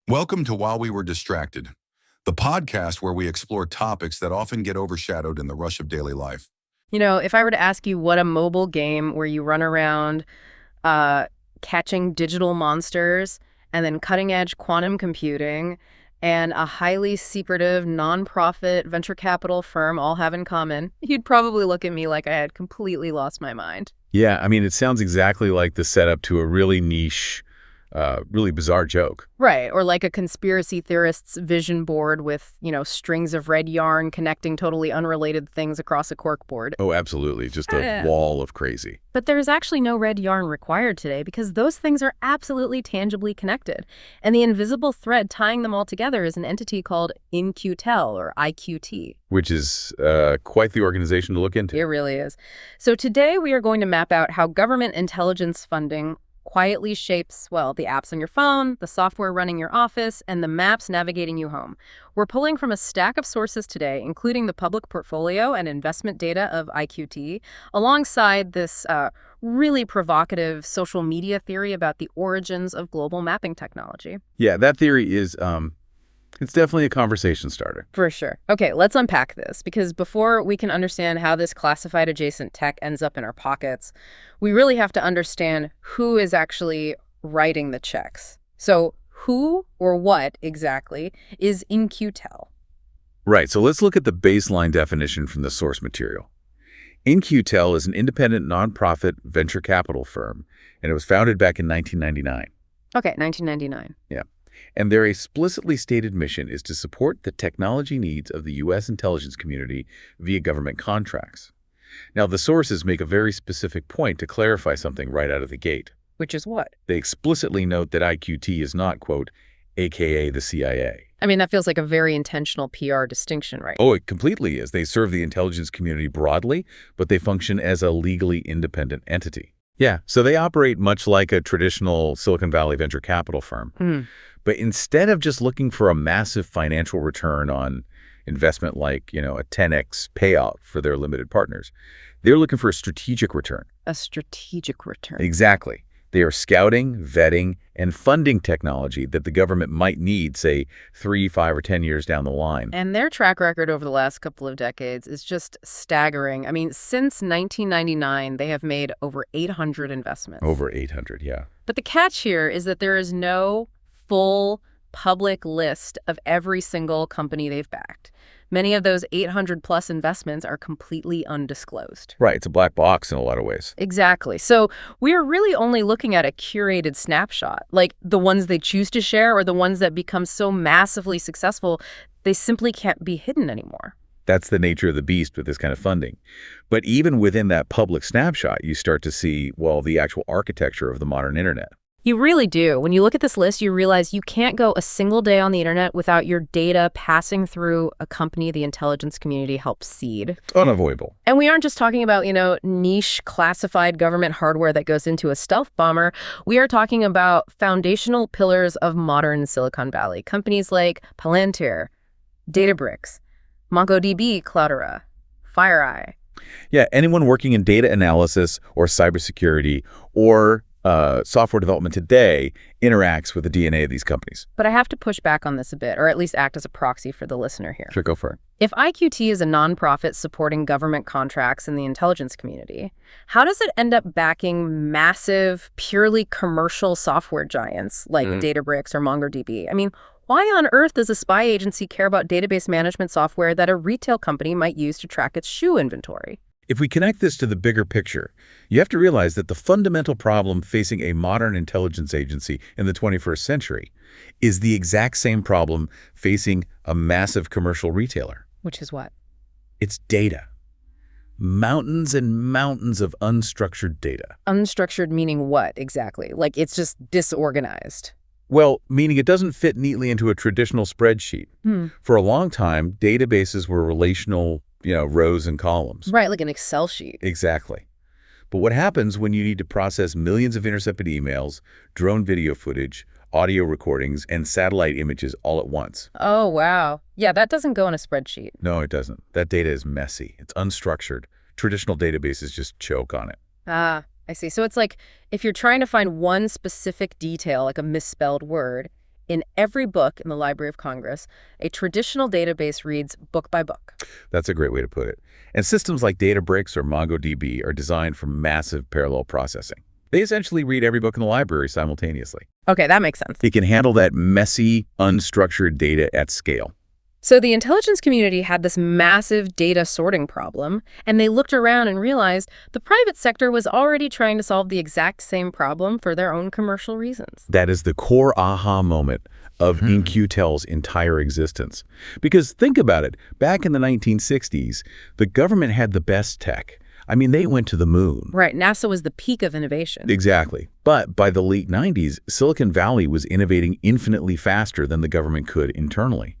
Welcome to While We Were Distracted, the podcast where we explore topics that often get overshadowed in the rush of daily life. If I were to ask you what a mobile game where you run around catching digital monsters and then cutting-edge quantum computing and a highly secretive nonprofit venture capital firm all have in common, you'd probably look at me like I had completely lost my mind. Yeah, I mean, it sounds exactly like the setup to a really niche, really bizarre joke. Right, or like a conspiracy theorist's vision board with, strings of red yarn connecting totally unrelated things across a corkboard. Oh, absolutely. Just a wall of crazy. But there's actually no red yarn required today because those things are absolutely tangibly connected. And the invisible thread tying them all together is an entity called In-Q-Tel, or IQT. Which is quite the organization to look into. It really is. So today we are going to map out how government intelligence funding quietly shapes, well, the apps on your phone, the software running your office, and the maps navigating you home. We're pulling from a stack of sources today, including the public portfolio and investment data of IQT, alongside this really provocative social media theory about the origins of global mapping technology. Yeah, that theory is, it's definitely a conversation starter. For sure. Okay, let's unpack this, because before we can understand how this classified adjacent tech ends up in our pockets, we really have to understand who is actually writing the checks. So who or what exactly is In-Q-Tel? Right, so let's look at the baseline definition from the source material. In-Q-Tel is an independent nonprofit venture capital firm, and it was founded back in 1999. Okay, 1999. Yeah. And their explicitly stated mission is to support the technology needs of the U.S. intelligence community via government contracts. Now, the sources make a very specific point to clarify something right out of the gate. Which is what? They explicitly note that IQT is not, quote, AKA the CIA. I mean, that feels like a very intentional PR distinction, right? Oh, it completely is. They serve the intelligence community broadly, but they function as a legally independent entity. Yeah, so they operate much like a traditional Silicon Valley venture capital firm. But instead of just looking for a massive financial return on investment like, a 10x payout for their limited partners, they're looking for a strategic return. A strategic return. Exactly. They are scouting, vetting, and funding technology that the government might need, say, 3, 5, or 10 years down the line. And their track record over the last couple of decades is just staggering. I mean, since 1999, they have made over 800 investments. Over 800, yeah. But the catch here is that there is no full public list of every single company they've backed. Many of those 800-plus investments are completely undisclosed. Right, it's a black box in a lot of ways. Exactly. So we're really only looking at a curated snapshot, like the ones they choose to share or the ones that become so massively successful, they simply can't be hidden anymore. That's the nature of the beast with this kind of funding. But even within that public snapshot, you start to see, well, the actual architecture of the modern internet. You really do. When you look at this list, you realize you can't go a single day on the internet without your data passing through a company the intelligence community helps seed. It's unavoidable. And we aren't just talking about, niche classified government hardware that goes into a stealth bomber. We are talking about foundational pillars of modern Silicon Valley. Companies like Palantir, Databricks, MongoDB, Cloudera, FireEye. Yeah, anyone working in data analysis or cybersecurity or software development today interacts with the DNA of these companies. But I have to push back on this a bit, or at least act as a proxy for the listener here. Sure, go for it. If IQT is a nonprofit supporting government contracts in the intelligence community, how does it end up backing massive, purely commercial software giants like Databricks or MongoDB? I mean, why on earth does a spy agency care about database management software that a retail company might use to track its shoe inventory? If we connect this to the bigger picture, you have to realize that the fundamental problem facing a modern intelligence agency in the 21st century is the exact same problem facing a massive commercial retailer. Which is what? It's data. Mountains and mountains of unstructured data. Unstructured meaning what exactly? Like it's just disorganized. Well, meaning it doesn't fit neatly into a traditional spreadsheet. For a long time, databases were relational rows and columns. Right, like an Excel sheet. Exactly. But what happens when you need to process millions of intercepted emails, drone video footage, audio recordings, and satellite images all at once? Oh, wow. Yeah, that doesn't go in a spreadsheet. No, it doesn't. That data is messy. It's unstructured. Traditional databases just choke on it. Ah, I see. So it's like if you're trying to find one specific detail, like a misspelled word, In every book in the Library of Congress, a traditional database reads book by book. That's a great way to put it. And systems like Databricks or MongoDB are designed for massive parallel processing. They essentially read every book in the library simultaneously. Okay, that makes sense. It can handle that messy, unstructured data at scale. So the intelligence community had this massive data sorting problem, and they looked around and realized the private sector was already trying to solve the exact same problem for their own commercial reasons. That is the core aha moment of In-Q-Tel's entire existence. Because think about it, back in the 1960s, the government had the best tech. I mean, they went to the moon. Right, NASA was the peak of innovation. Exactly. But by the late 90s, Silicon Valley was innovating infinitely faster than the government could internally.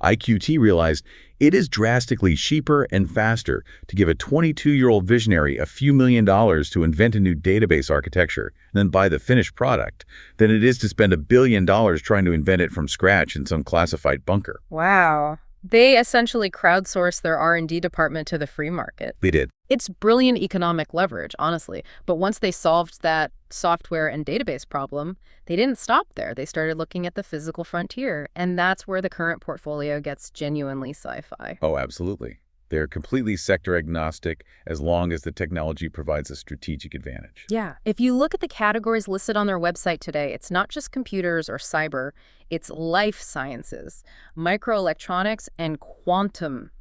IQT realized it is drastically cheaper and faster to give a 22-year-old visionary a few $1 million to invent a new database architecture and then buy the finished product than it is to spend $1 billion trying to invent it from scratch in some classified bunker. Wow. They essentially crowdsourced their R&D department to the free market. They did. It's brilliant economic leverage, honestly. But once they solved that software and database problem, they didn't stop there. They started looking at the physical frontier, and that's where the current portfolio gets genuinely sci-fi. Oh, absolutely. They're completely sector agnostic as long as the technology provides a strategic advantage. Yeah. If you look at the categories listed on their website today, it's not just computers or cyber, it's life sciences, microelectronics, and quantum,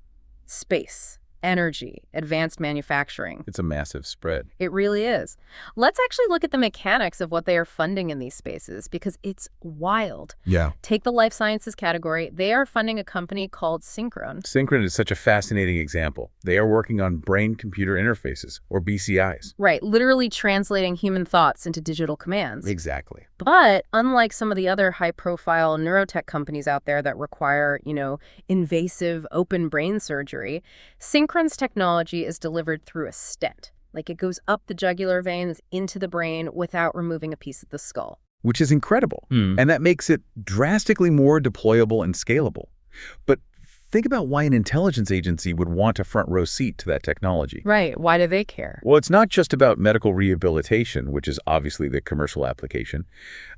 space, energy, advanced manufacturing. It's a massive spread. It really is. Let's actually look at the mechanics of what they are funding in these spaces, because it's wild. Yeah. Take the life sciences category. They are funding a company called Synchron. Synchron is such a fascinating example. They are working on brain-computer interfaces, or BCIs. Right, literally translating human thoughts into digital commands. Exactly. But unlike some of the other high-profile neurotech companies out there that require, invasive open brain surgery, Synchron's technology is delivered through a stent. Like, it goes up the jugular veins into the brain without removing a piece of the skull. Which is incredible. And that makes it drastically more deployable and scalable. But think about why an intelligence agency would want a front-row seat to that technology. Right. Why do they care? Well, it's not just about medical rehabilitation, which is obviously the commercial application.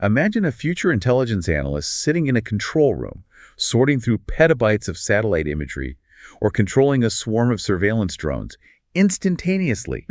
Imagine a future intelligence analyst sitting in a control room, sorting through petabytes of satellite imagery, or controlling a swarm of surveillance drones instantaneously,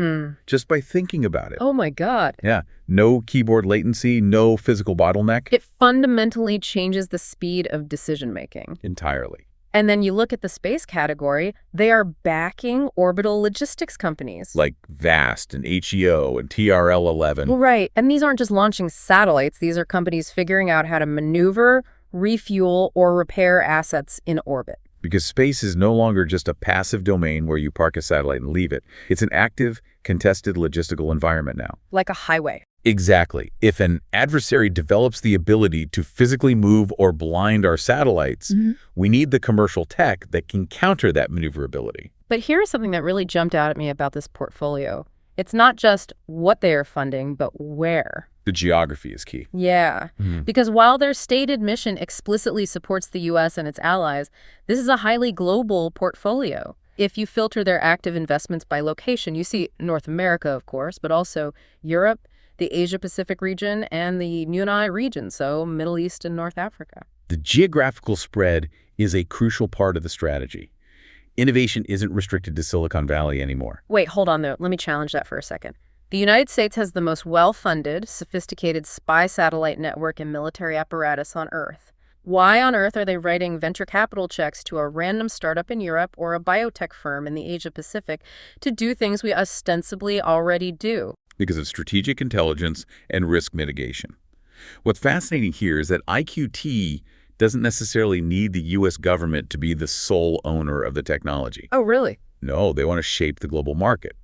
just by thinking about it. Oh my God. Yeah. No keyboard latency, no physical bottleneck. It fundamentally changes the speed of decision-making. Entirely. And then you look at the space category, they are backing orbital logistics companies. Like VAST and HEO and TRL-11. Well, right. And these aren't just launching satellites. These are companies figuring out how to maneuver, refuel, or repair assets in orbit. Because space is no longer just a passive domain where you park a satellite and leave it. It's an active, contested logistical environment now. Like a highway. Exactly. If an adversary develops the ability to physically move or blind our satellites, we need the commercial tech that can counter that maneuverability. But here's something that really jumped out at me about this portfolio. It's not just what they are funding, but where. The geography is key. Yeah, because while their stated mission explicitly supports the U.S. and its allies, this is a highly global portfolio. If you filter their active investments by location, you see North America, of course, but also Europe, the Asia-Pacific region, and the Munai region, so Middle East and North Africa. The geographical spread is a crucial part of the strategy. Innovation isn't restricted to Silicon Valley anymore. Wait, hold on, though. Let me challenge that for a second. The United States has the most well-funded, sophisticated spy satellite network and military apparatus on Earth. Why on earth are they writing venture capital checks to a random startup in Europe or a biotech firm in the Asia-Pacific to do things we ostensibly already do? Because of strategic intelligence and risk mitigation. What's fascinating here is that IQT doesn't necessarily need the U.S. government to be the sole owner of the technology. Oh, really? No, they want to shape the global market.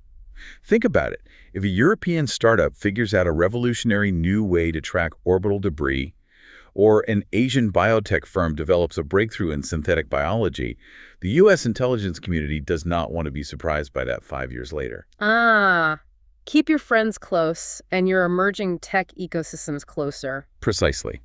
Think about it. If a European startup figures out a revolutionary new way to track orbital debris, or an Asian biotech firm develops a breakthrough in synthetic biology, the U.S. intelligence community does not want to be surprised by that 5 years later. Keep your friends close and your emerging tech ecosystems closer. Precisely.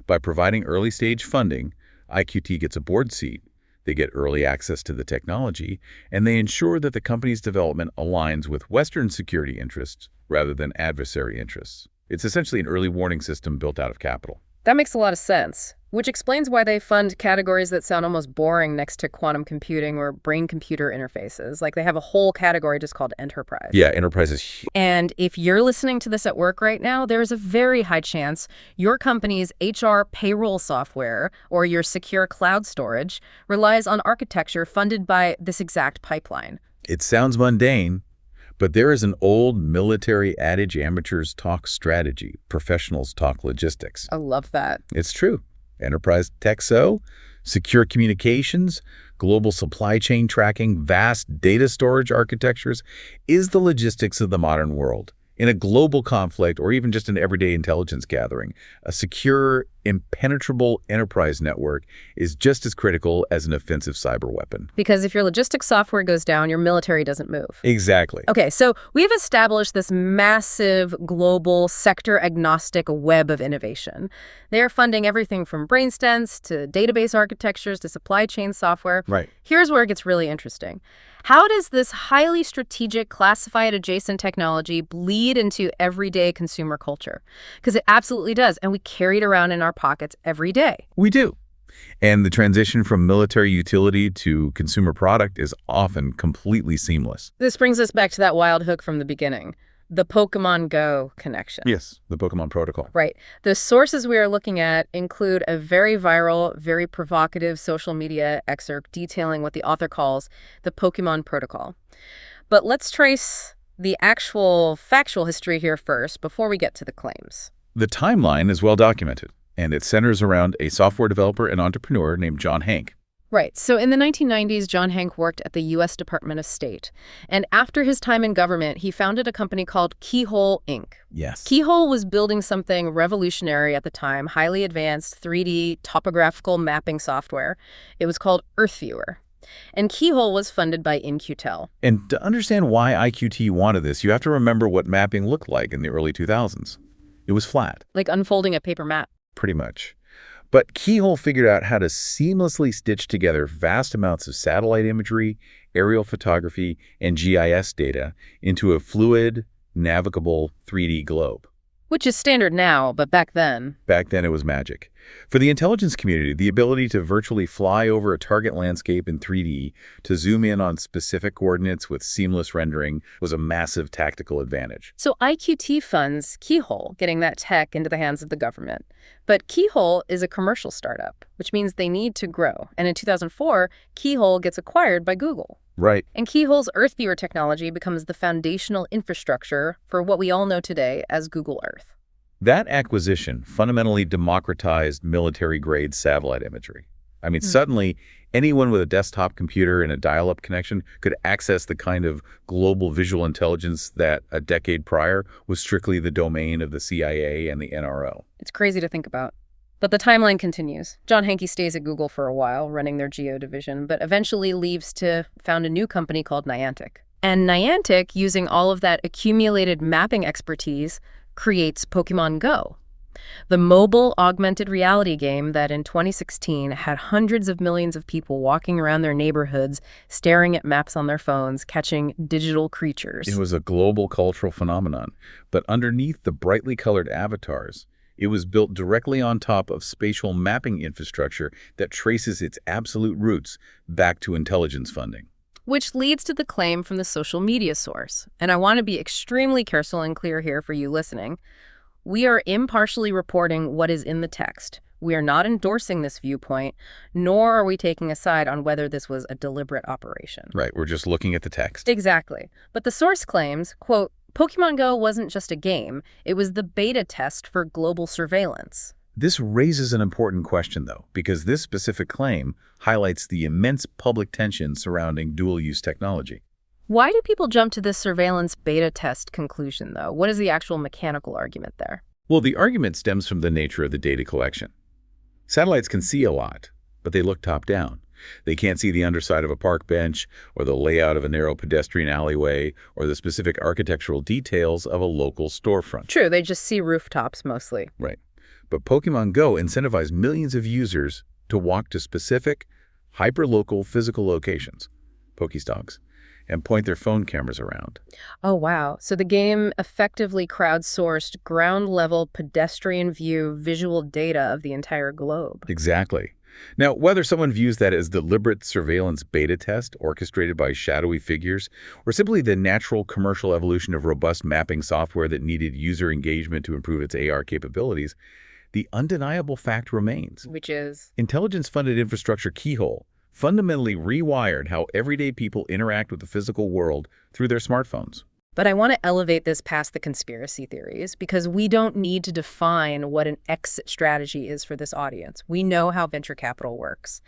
By providing early-stage funding, IQT gets a board seat, they get early access to the technology, and they ensure that the company's development aligns with Western security interests rather than adversary interests. It's essentially an early warning system built out of capital. That makes a lot of sense, which explains why they fund categories that sound almost boring next to quantum computing or brain-computer interfaces. Like they have a whole category just called enterprise. Yeah, enterprise is huge. And if you're listening to this at work right now, there is a very high chance your company's HR payroll software or your secure cloud storage relies on architecture funded by this exact pipeline. It sounds mundane, but there is an old military adage: amateurs talk strategy, professionals talk logistics. I love that. It's true. Enterprise tech, secure communications, global supply chain tracking, vast data storage architectures is the logistics of the modern world. In a global conflict or even just an everyday intelligence gathering, a secure, impenetrable enterprise network is just as critical as an offensive cyber weapon. Because if your logistics software goes down, your military doesn't move. Exactly. Okay, so we've established this massive, global, sector-agnostic web of innovation. They're funding everything from brainstents to database architectures to supply chain software. Right. Here's where it gets really interesting. How does this highly strategic, classified adjacent technology bleed into everyday consumer culture? Because it absolutely does, and we carry it around in our pockets every day. We do. And the transition from military utility to consumer product is often completely seamless. This brings us back to that wild hook from the beginning, the Pokémon GO connection. Yes, the Pokémon protocol. Right. The sources we are looking at include a very viral, very provocative social media excerpt detailing what the author calls the Pokémon protocol. But let's trace the actual factual history here first before we get to the claims. The timeline is well documented, and it centers around a software developer and entrepreneur named John Hanke. Right. So in the 1990s, John Hanke worked at the U.S. Department of State. And after his time in government, he founded a company called Keyhole, Inc. Yes. Keyhole was building something revolutionary at the time, highly advanced 3D topographical mapping software. It was called EarthViewer. And Keyhole was funded by In-Q-Tel. And to understand why IQT wanted this, you have to remember what mapping looked like in the early 2000s. It was flat. Like unfolding a paper map. Pretty much. But Keyhole figured out how to seamlessly stitch together vast amounts of satellite imagery, aerial photography, and GIS data into a fluid, navigable 3D globe. Which is standard now, but back then... Back then it was magic. For the intelligence community, the ability to virtually fly over a target landscape in 3D, to zoom in on specific coordinates with seamless rendering, was a massive tactical advantage. So IQT funds Keyhole, getting that tech into the hands of the government. But Keyhole is a commercial startup, which means they need to grow. And in 2004, Keyhole gets acquired by Google. Right. And Keyhole's EarthViewer technology becomes the foundational infrastructure for what we all know today as Google Earth. That acquisition fundamentally democratized military-grade satellite imagery. I mean, suddenly, anyone with a desktop computer and a dial-up connection could access the kind of global visual intelligence that a decade prior was strictly the domain of the CIA and the NRO. It's crazy to think about. But the timeline continues. John Hanke stays at Google for a while, running their geo division, but eventually leaves to found a new company called Niantic. And Niantic, using all of that accumulated mapping expertise, creates Pokémon GO, the mobile augmented reality game that in 2016 had hundreds of millions of people walking around their neighborhoods, staring at maps on their phones, catching digital creatures. It was a global cultural phenomenon, but underneath the brightly colored avatars, it was built directly on top of spatial mapping infrastructure that traces its absolute roots back to intelligence funding. Which leads to the claim from the social media source. And I want to be extremely careful and clear here for you listening. We are impartially reporting what is in the text. We are not endorsing this viewpoint, nor are we taking a side on whether this was a deliberate operation. Right, we're just looking at the text. Exactly. But the source claims, quote, Pokémon GO wasn't just a game. It was the beta test for global surveillance. This raises an important question, though, because this specific claim highlights the immense public tension surrounding dual-use technology. Why do people jump to this surveillance beta test conclusion, though? What is the actual mechanical argument there? Well, the argument stems from the nature of the data collection. Satellites can see a lot, but they look top-down. They can't see the underside of a park bench, or the layout of a narrow pedestrian alleyway, or the specific architectural details of a local storefront. True, they just see rooftops mostly. Right. But Pokémon GO incentivized millions of users to walk to specific, hyperlocal physical locations, Pokestops, and point their phone cameras around. Oh, wow. So the game effectively crowdsourced ground-level pedestrian view visual data of the entire globe. Exactly. Now, whether someone views that as deliberate surveillance beta test orchestrated by shadowy figures, or simply the natural commercial evolution of robust mapping software that needed user engagement to improve its AR capabilities, the undeniable fact remains. Which is? Intelligence-funded infrastructure Keyhole fundamentally rewired how everyday people interact with the physical world through their smartphones. But I want to elevate this past the conspiracy theories because we don't need to define what an exit strategy is for this audience. We know how venture capital works.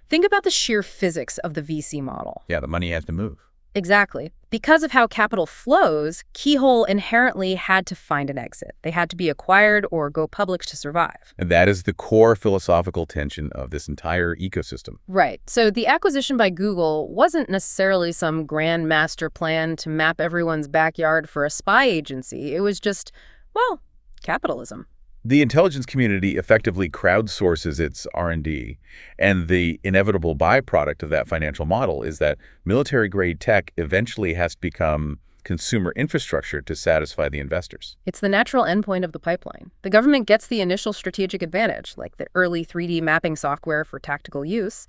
Think about the sheer physics of the VC model. Yeah, the money has to move. Exactly. Because of how capital flows, Keyhole inherently had to find an exit. They had to be acquired or go public to survive. And that is the core philosophical tension of this entire ecosystem. Right. So the acquisition by Google wasn't necessarily some grand master plan to map everyone's backyard for a spy agency. It was just, well, capitalism. The intelligence community effectively crowdsources its R&D, and the inevitable byproduct of that financial model is that military-grade tech eventually has to become consumer infrastructure to satisfy the investors. It's the natural endpoint of the pipeline. The government gets the initial strategic advantage, like the early 3D mapping software for tactical use.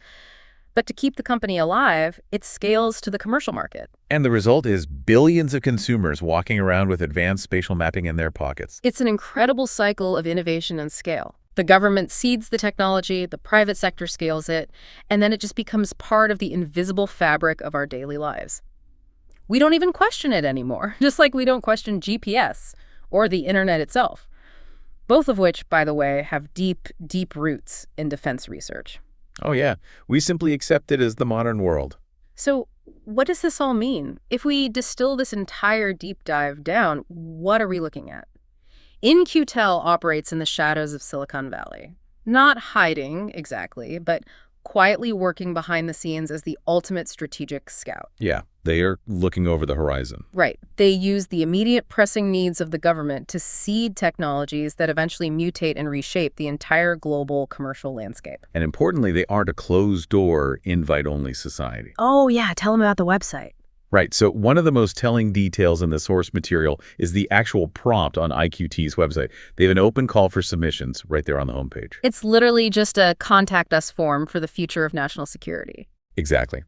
But to keep the company alive, it scales to the commercial market. And the result is billions of consumers walking around with advanced spatial mapping in their pockets. It's an incredible cycle of innovation and scale. The government seeds the technology, the private sector scales it, and then it just becomes part of the invisible fabric of our daily lives. We don't even question it anymore, just like we don't question GPS or the internet itself, both of which, by the way, have deep, deep roots in defense research. Oh yeah, we simply accept it as the modern world. So what does this all mean? If we distill this entire deep dive down, what are we looking at? In-Q-Tel operates in the shadows of Silicon Valley. Not hiding, exactly, but quietly working behind the scenes as the ultimate strategic scout. Yeah, they are looking over the horizon. Right. They use the immediate pressing needs of the government to seed technologies that eventually mutate and reshape the entire global commercial landscape. And importantly, they aren't a closed-door, invite-only society. Oh, yeah. Tell them about the website. Right, so one of the most telling details in the source material is the actual prompt on IQT's website. They have an open call for submissions right there on the homepage. It's literally just a contact us form for the future of national security. Exactly.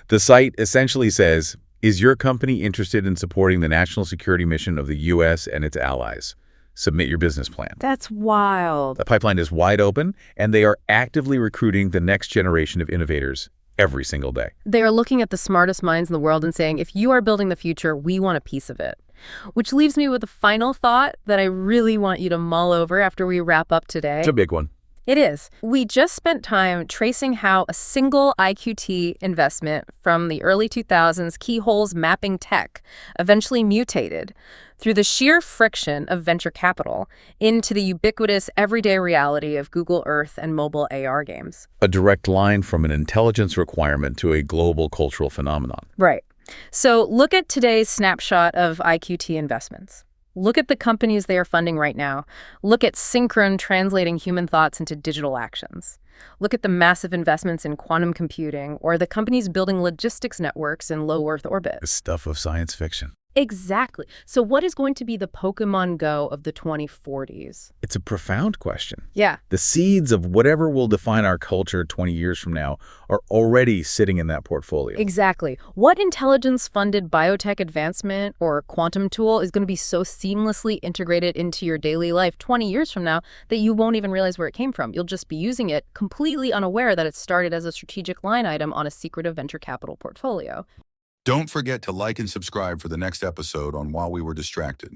The site essentially says, is your company interested in supporting the national security mission of the U.S. and its allies? Submit your business plan. That's wild. The pipeline is wide open, and they are actively recruiting the next generation of innovators every single day. They are looking at the smartest minds in the world and saying, if you are building the future, we want a piece of it. Which leaves me with a final thought that I really want you to mull over after we wrap up today. It's a big one. It is. We just spent time tracing how a single IQT investment from the early 2000s Keyhole's mapping tech eventually mutated through the sheer friction of venture capital into the ubiquitous everyday reality of Google Earth and mobile AR games. A direct line from an intelligence requirement to a global cultural phenomenon. Right. So look at today's snapshot of IQT investments. Look at the companies they are funding right now. Look at Synchron translating human thoughts into digital actions. Look at the massive investments in quantum computing or the companies building logistics networks in low Earth orbit. The stuff of science fiction. Exactly. So what is going to be the Pokémon GO of the 2040s? It's a profound question. Yeah. The seeds of whatever will define our culture 20 years from now are already sitting in that portfolio. Exactly. What intelligence-funded biotech advancement or quantum tool is going to be so seamlessly integrated into your daily life 20 years from now that you won't even realize where it came from? You'll just be using it completely unaware that it started as a strategic line item on a secretive venture capital portfolio. Don't forget to like and subscribe for the next episode on While We Were Distracted.